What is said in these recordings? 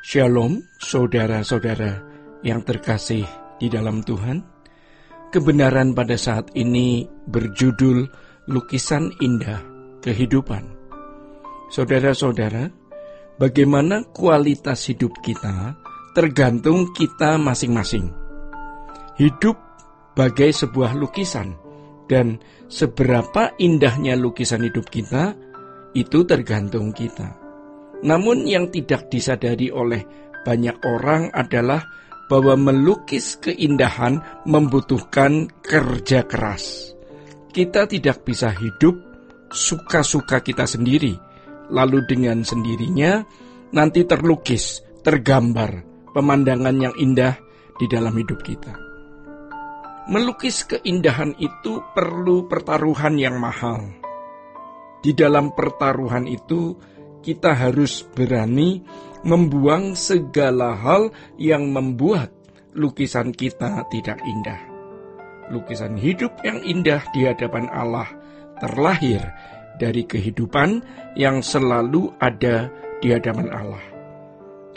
Shalom, saudara-saudara yang terkasih di dalam Tuhan. Kebenaran pada saat ini berjudul Lukisan Indah Kehidupan. Saudara-saudara, bagaimana kualitas hidup kita tergantung kita masing-masing. Hidup bagai sebuah lukisan, dan seberapa indahnya lukisan hidup kita, itu tergantung kita. Namun yang tidak disadari oleh banyak orang adalah bahwa melukis keindahan membutuhkan kerja keras. Kita tidak bisa hidup suka-suka kita sendiri, lalu dengan sendirinya nanti terlukis, tergambar pemandangan yang indah di dalam hidup kita. Melukis keindahan itu perlu pertaruhan yang mahal. Di dalam pertaruhan itu, kita harus berani membuang segala hal yang membuat lukisan kita tidak indah. Lukisan hidup yang indah di hadapan Allah terlahir dari kehidupan yang selalu ada di hadapan Allah.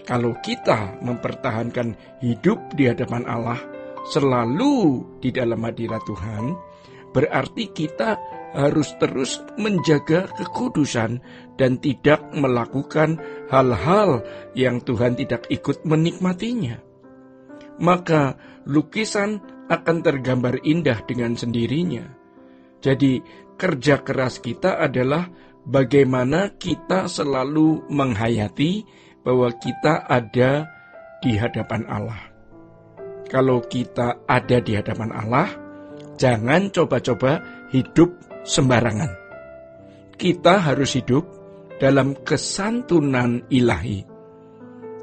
Kalau kita mempertahankan hidup di hadapan Allah selalu di dalam hadirat Tuhan, berarti kita harus terus menjaga kekudusan dan tidak melakukan hal-hal yang Tuhan tidak ikut menikmatinya. Maka lukisan akan tergambar indah dengan sendirinya. Jadi kerja keras kita adalah bagaimana kita selalu menghayati bahwa kita ada di hadapan Allah. Kalau kita ada di hadapan Allah, jangan coba-coba hidup sembarangan. Kita harus hidup dalam kesantunan ilahi.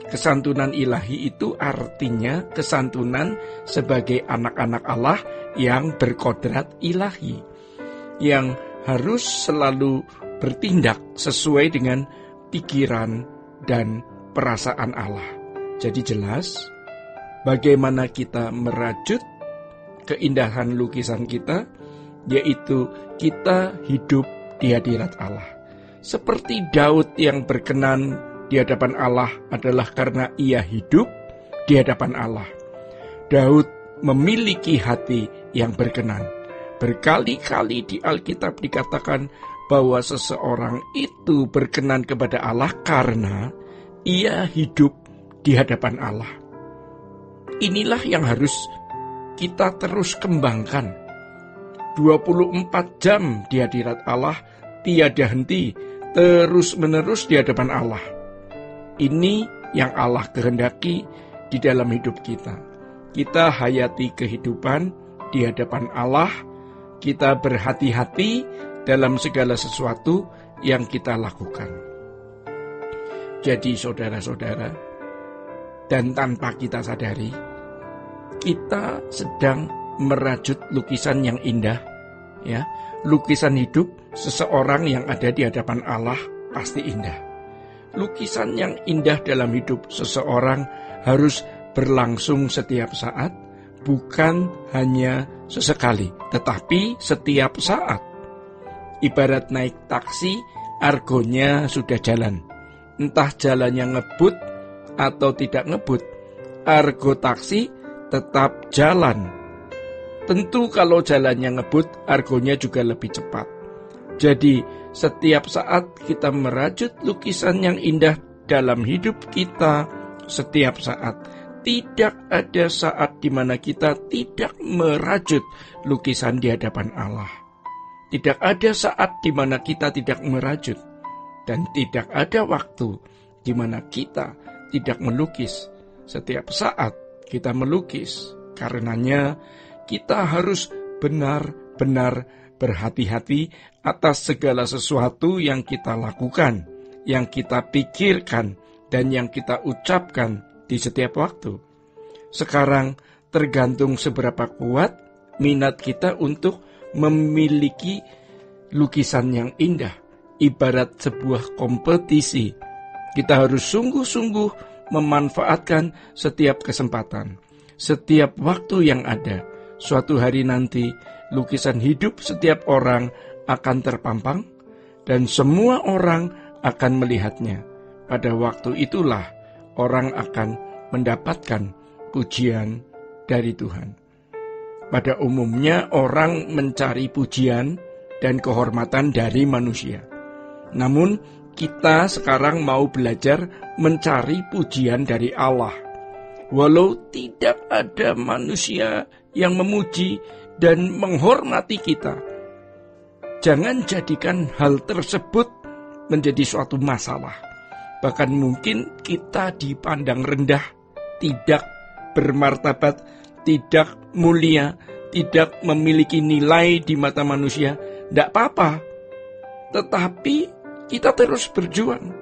Kesantunan ilahi itu artinya kesantunan sebagai anak-anak Allah yang berkodrat ilahi, yang harus selalu bertindak sesuai dengan pikiran dan perasaan Allah. Jadi jelas bagaimana kita merajut keindahan lukisan kita, yaitu kita hidup di hadirat Allah. Seperti Daud yang berkenan di hadapan Allah adalah karena ia hidup di hadapan Allah. Daud memiliki hati yang berkenan. Berkali-kali di Alkitab dikatakan bahwa seseorang itu berkenan kepada Allah karena ia hidup di hadapan Allah. Inilah yang harus kita terus kembangkan. 24 jam di hadirat Allah, tiada henti, terus-menerus di hadapan Allah. Ini yang Allah kehendaki di dalam hidup kita. Kita hayati kehidupan di hadapan Allah, kita berhati-hati dalam segala sesuatu yang kita lakukan. Jadi saudara-saudara, dan tanpa kita sadari, kita sedang merajut lukisan yang indah, ya. Lukisan hidup seseorang yang ada di hadapan Allah pasti indah. Lukisan yang indah dalam hidup seseorang harus berlangsung setiap saat, bukan hanya sesekali, tetapi setiap saat. Ibarat naik taksi, argonya sudah jalan. Entah jalannya ngebut atau tidak ngebut, argo taksi tetap jalan. Tentu kalau jalannya ngebut, argonya juga lebih cepat. Jadi setiap saat kita merajut lukisan yang indah dalam hidup kita, setiap saat. Tidak ada saat di mana kita tidak merajut lukisan di hadapan Allah. Tidak ada saat di mana kita tidak merajut. Dan tidak ada waktu di mana kita tidak melukis. Setiap saat kita melukis. Karenanya kita harus benar-benar berhati-hati atas segala sesuatu yang kita lakukan, yang kita pikirkan, dan yang kita ucapkan di setiap waktu. Sekarang tergantung seberapa kuat minat kita untuk memiliki lukisan yang indah. Ibarat sebuah kompetisi, kita harus sungguh-sungguh memanfaatkan setiap kesempatan, setiap waktu yang ada. Suatu hari nanti, lukisan hidup setiap orang akan terpampang, dan semua orang akan melihatnya. Pada waktu itulah orang akan mendapatkan pujian dari Tuhan. Pada umumnya orang mencari pujian dan kehormatan dari manusia. Namun kita sekarang mau belajar mencari pujian dari Allah. Walau tidak ada manusia yang memuji dan menghormati kita, jangan jadikan hal tersebut menjadi suatu masalah. Bahkan mungkin kita dipandang rendah, tidak bermartabat, tidak mulia, tidak memiliki nilai di mata manusia. Tidak apa-apa. Tetapi kita terus berjuang,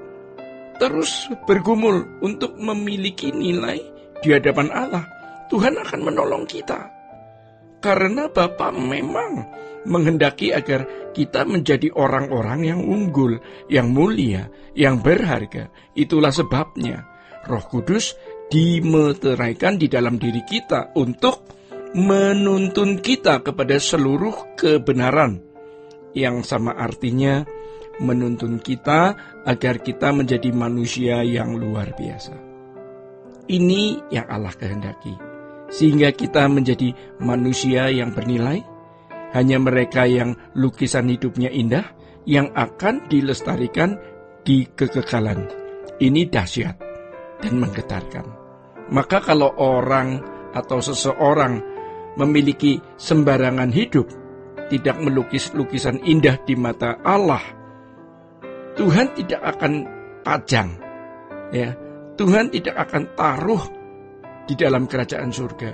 terus bergumul untuk memiliki nilai di hadapan Allah. Tuhan akan menolong kita. Karena Bapa memang menghendaki agar kita menjadi orang-orang yang unggul, yang mulia, yang berharga. Itulah sebabnya Roh Kudus dimeteraikan di dalam diri kita untuk menuntun kita kepada seluruh kebenaran. Yang sama artinya menuntun kita agar kita menjadi manusia yang luar biasa. Ini yang Allah kehendaki, sehingga kita menjadi manusia yang bernilai. Hanya mereka yang lukisan hidupnya indah yang akan dilestarikan di kekekalan. Ini dahsyat dan menggetarkan. Maka kalau orang atau seseorang memiliki sembarangan hidup, tidak melukis lukisan indah di mata Allah, Tuhan tidak akan pajang, ya. Tuhan tidak akan taruh di dalam kerajaan surga.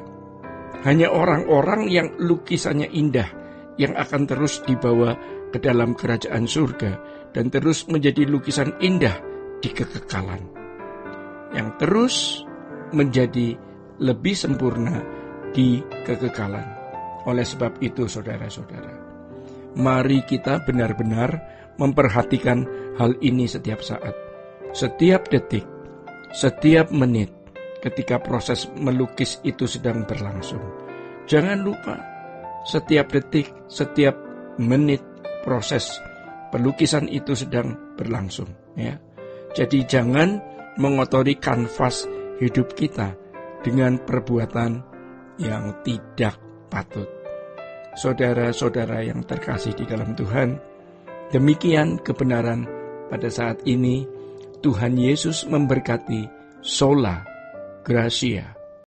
Hanya orang-orang yang lukisannya indah yang akan terus dibawa ke dalam kerajaan surga dan terus menjadi lukisan indah di kekekalan, yang terus menjadi lebih sempurna di kekekalan. Oleh sebab itu, saudara-saudara, mari kita benar-benar memperhatikan hal ini setiap saat, setiap detik, setiap menit ketika proses melukis itu sedang berlangsung. Jangan lupa, setiap detik, setiap menit proses pelukisan itu sedang berlangsung, ya. Jadi jangan mengotori kanvas hidup kita dengan perbuatan yang tidak patut. Saudara-saudara yang terkasih di dalam Tuhan, demikian kebenaran pada saat ini. Tuhan Yesus memberkati. Sola Gracia.